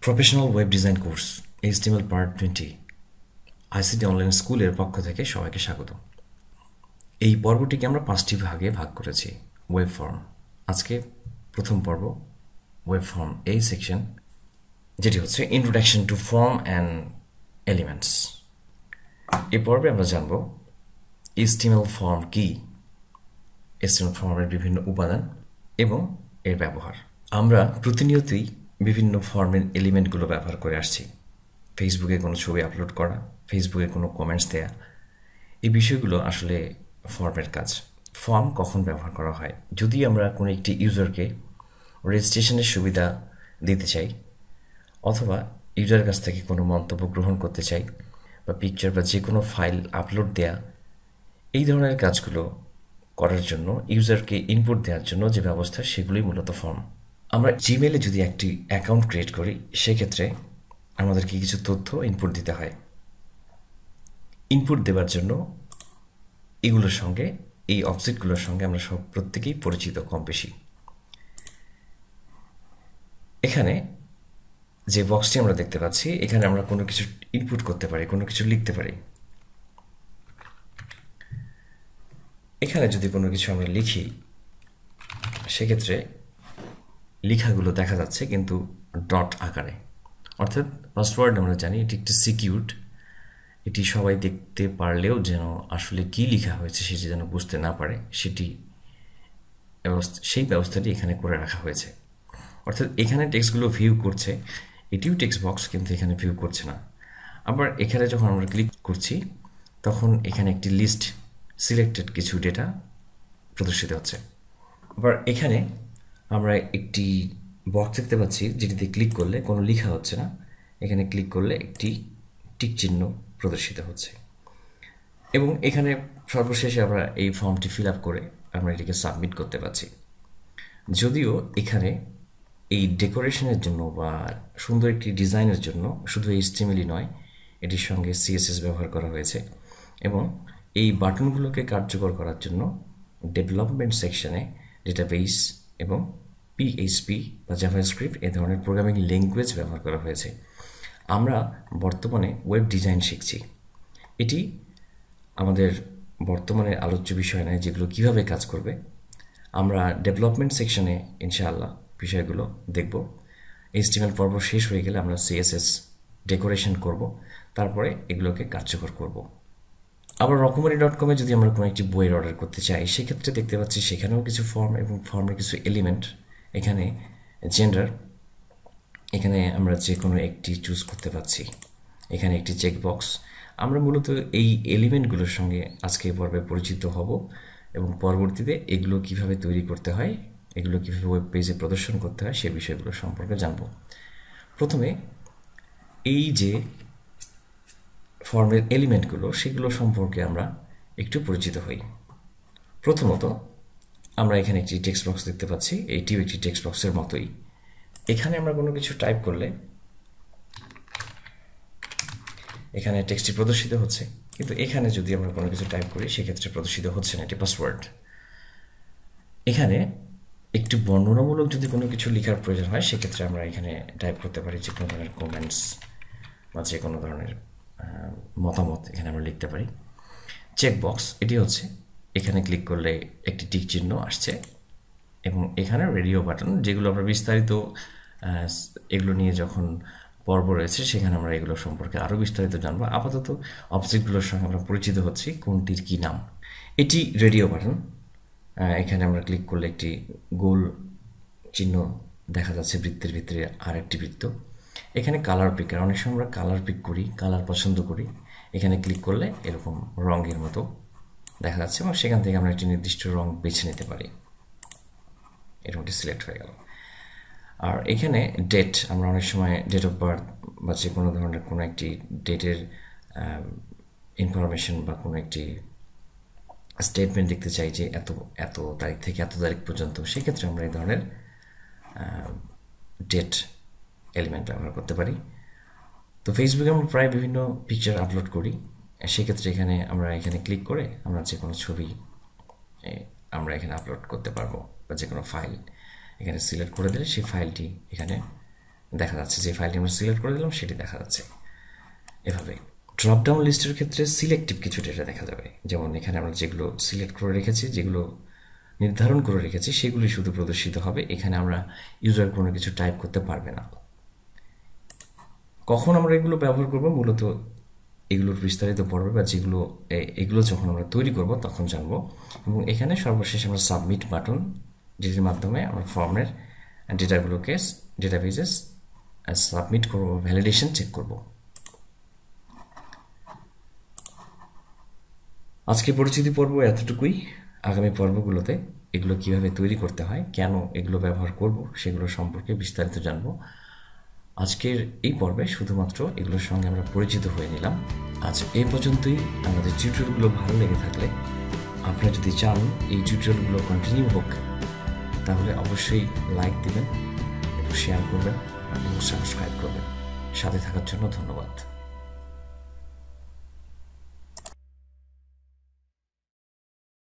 Professional web design course HTML part 20 ICT online স্কুলের পক্ষ থেকে সবাইকে স্বাগত। এই পর্বটিকে আমরা 5টি ভাগে ভাগ করেছি। ওয়েব ফর্ম, আজকে প্রথম পর্ব ওয়েব ফর্ম এই সেকশন, যেটি হচ্ছে introduction to form and elements. এই পর্বে আমরা জানব HTML ফর্ম কি, HTML ফর্মের বিভিন্ন উপাদান এবং এর ব্যবহার। আমরা প্রতিনিয়তই বিভিন্ন ফর্মের এলিমেন্টগুলো ব্যবহার করে আসছি। ফেসবুকে কোনো ছবি আপলোড করা, ফেসবুকে কোনো কমেন্টস দেয়া, এই বিষয়গুলো আসলে ফর্মের কাজ। ফর্ম কখন ব্যবহার করা হয়? যদি আমরা কোনো একটি ইউজারকে রেজিস্ট্রেশনের সুবিধা দিতে চাই, অথবা ইউজারের কাছ থেকে কোনো মন্তব্য গ্রহণ করতে চাই, বা পিকচার বা যে কোনো ফাইল আপলোড দেয়া, এই ধরনের কাজগুলো করার জন্য ইউজারকে ইনপুট দেওয়ার জন্য যে ব্যবস্থা, সেগুলোই মূলত ফর্ম। আমরা জিমেলে যদি একটি অ্যাকাউন্ট ক্রিয়েট করি, সেক্ষেত্রে আমাদেরকে কিছু তথ্য ইনপুট দিতে হয়। ইনপুট দেওয়ার জন্য এগুলোর সঙ্গে, এই অবজেক্টগুলোর সঙ্গে আমরা সব প্রত্যেকেই পরিচিত কম বেশি। এখানে যে বক্সটি আমরা দেখতে পাচ্ছি, এখানে আমরা কোনো কিছু ইনপুট করতে পারি, কোনো কিছু লিখতে পারি। এখানে যদি কোনো কিছু আমরা লিখি, সেক্ষেত্রে লেখাগুলো দেখা যাচ্ছে কিন্তু ডট আকারে, অর্থাৎ পাসওয়ার্ড আমরা জানি এটি একটি সিকিউরড। এটি সবাই দেখতে পারলেও যেন আসলে কি লেখা হয়েছে সেটি যেন বুঝতে না পারে, সেই ব্যবস্থাটি এখানে করে রাখা হয়েছে। অর্থাৎ এখানে টেক্সটগুলো ভিউ করছে, এটিও টেক্সট বক্স, কিন্তু এখানে ভিউ করছে না। আবার এখানে যখন আমরা ক্লিক করছি, তখন এখানে একটি লিস্ট, সিলেক্টেড কিছু ডেটা প্রদর্শিত হচ্ছে। আবার এখানে আমরা একটি বক্স দেখতে পাচ্ছি, যেটিতে ক্লিক করলে কোনো লেখা হচ্ছে না, এখানে ক্লিক করলে একটি টিক চিহ্ন প্রদর্শিত হচ্ছে। এবং এখানে সর্বশেষে আমরা এই ফর্মটি ফিল আপ করে আমরা এটিকে সাবমিট করতে পারছি। যদিও এখানে এই ডেকোরেশনের জন্য বা সুন্দর একটি ডিজাইনের জন্য শুধু HTML নয়, এটির সঙ্গে CSS ব্যবহার করা হয়েছে। এবং এই বাটনগুলোকে কার্যকর করার জন্য ডেভেলপমেন্ট সেকশনে ডেটাবেস এবং PHP বা জাভাস্ক্রিপ্ট এ ধরনের প্রোগ্রামিং ল্যাঙ্গুয়েজ ব্যবহার করা হয়েছে। আমরা বর্তমানে ওয়েব ডিজাইন শিখছি। এটি আমাদের বর্তমানে আলোচ্য বিষয় নয়, যেগুলো কিভাবে কাজ করবে। আমরা ডেভেলপমেন্ট সেকশনে ইনশাআল্লাহ বিষয়গুলো দেখব। HTML পর্ব শেষ হয়ে গেলে আমরা CSS ডেকোরেশন করব, তারপরে এগুলোকে কার্যকর করব। আবার রকমারি.com-এ যদি আমরা কোনো একটি বইয়ের অর্ডার করতে চাই, সেক্ষেত্রে দেখতে পাচ্ছি সেখানেও কিছু ফর্ম এবং ফর্মের কিছু এলিমেন্ট। এখানে জেন্ডার, এখানে আমরা যে কোনো একটি চুজ করতে পারছি। এখানে একটি চেক বক্স। আমরা মূলত এই এলিমেন্টগুলোর সঙ্গে আজকে পর্বে পরিচিত হব এবং পরবর্তীতে এগুলো কিভাবে তৈরি করতে হয়, এগুলো কীভাবে ওয়েব পেজে প্রদর্শন করতে হয়, সে বিষয়গুলো সম্পর্কে জানব। প্রথমে এই যে ফর্মের এলিমেন্টগুলো, সেগুলো সম্পর্কে আমরা একটু পরিচিত হই। প্রথমত আমরা এখানে একটি টেক্সট বক্স দেখতে পাচ্ছি, এটিও একটি টেক্সট বক্সের মতোই। এখানে আমরা কোনো কিছু টাইপ করলে এখানে টেক্সটটি প্রদর্শিত হচ্ছে, কিন্তু এখানে যদি আমরা কোনো কিছু টাইপ করি, সেক্ষেত্রে প্রদর্শিত হচ্ছে না, এটি পাসওয়ার্ড। এখানে একটু বর্ণনামূলক যদি কোনো কিছু লেখার প্রয়োজন হয়, সেক্ষেত্রে আমরা এখানে টাইপ করতে পারি যে কোনো ধরনের কমেন্টস বা যে কোনো ধরনের মতামত এখানে আমরা লিখতে পারি। চেক বক্স, এটি হচ্ছে এখানে ক্লিক করলে একটি টিক চিহ্ন আসছে, এবং এখানে রেডিও বাটন, যেগুলো আমরা বিস্তারিত এগুলো নিয়ে যখন পর্ব রয়েছে, সেখানে আমরা এগুলো সম্পর্কে আরও বিস্তারিত জানবো। আপাতত অবজেক্টগুলোর সঙ্গে আমরা পরিচিত হচ্ছি, কোনটির কী নাম। এটি রেডিও বাটন। এখানে আমরা ক্লিক করলে একটি গোল চিহ্ন দেখা যাচ্ছে, বৃত্তের ভিতরে আর একটি বৃত্ত। এখানে কালার পিকার, অনেক সময় আমরা কালার পিক করি, কালার পছন্দ করি। এখানে ক্লিক করলে এরকম রঙের মতো দেখা যাচ্ছে, এবং সেখান থেকে আমরা একটি নির্দিষ্ট রঙ বেছে নিতে পারি। এরকমটি সিলেক্ট হয়ে গেল। আর এখানে ডেট, আমরা অনেক সময় ডেট অফ বার্থ বা যে কোনো ধরনের কোনো একটি ডেটের ইনফরমেশন বা কোনো একটি স্টেটমেন্ট দেখতে চাই যে এত এত তারিখ থেকে এত তারিখ পর্যন্ত, সেক্ষেত্রে আমরা এই ধরনের ডেট এলিমেন্ট ব্যবহার করতে পারি। তো ফেসবুকে আমরা প্রায় বিভিন্ন পিকচার আপলোড করি, সেক্ষেত্রে আমরা এখানে ক্লিক করে আমরা যে কোনো ছবি আমরা এখানে আপলোড করতে পারবো, বা যে কোনো ফাইল এখানে সিলেক্ট করে দিলে সেই ফাইলটি এখানে দেখা যাচ্ছে, যে ফাইলটি আমরা সিলেক্ট করে দিলাম সেটি দেখা যাচ্ছে। এভাবে ড্রপডাউন লিস্টের ক্ষেত্রে সিলেক্টিভ কিছু ডেটা দেখা যাবে, যেমন এখানে আমরা যেগুলো সিলেক্ট করে রেখেছি, যেগুলো নির্ধারণ করে রেখেছি সেগুলি শুধু প্রদর্শিত হবে। এখানে আমরা ইউজার কোনো কিছু টাইপ করতে পারবে না। কখন আমরা এগুলো ব্যবহার করব, মূলত এগুলোর বিস্তারিত পর্বে বা এগুলো যখন আমরা তৈরি করব তখন জানবো। এবং এখানে সর্বশেষ আমরা সাবমিট বাটন, যেটির মাধ্যমে আমরা ফর্মের ডেটাগুলোকে ডেটাবেজে সাবমিট করব, ভ্যালিডেশন চেক করব। আজকে পরিচিতি পর্ব এতটুকুই। আগামী পর্বগুলোতে এগুলো কিভাবে তৈরি করতে হয়, কেন এগুলো ব্যবহার করব, সেগুলো সম্পর্কে বিস্তারিত জানব। আজকের এই পর্বে শুধুমাত্র এগুলোর সঙ্গে আমরা পরিচিত হয়ে নিলাম। আজ এই পর্যন্তই। আমাদের টিউটোরিয়ালগুলো ভালো লেগে থাকলে, আপনারা যদি চান এই টিউটোরিয়ালগুলো কন্টিনিউ হোক, তাহলে অবশ্যই লাইক দিবেন, শেয়ার করবেন এবং সাবস্ক্রাইব করবেন। সাথে থাকার জন্য ধন্যবাদ।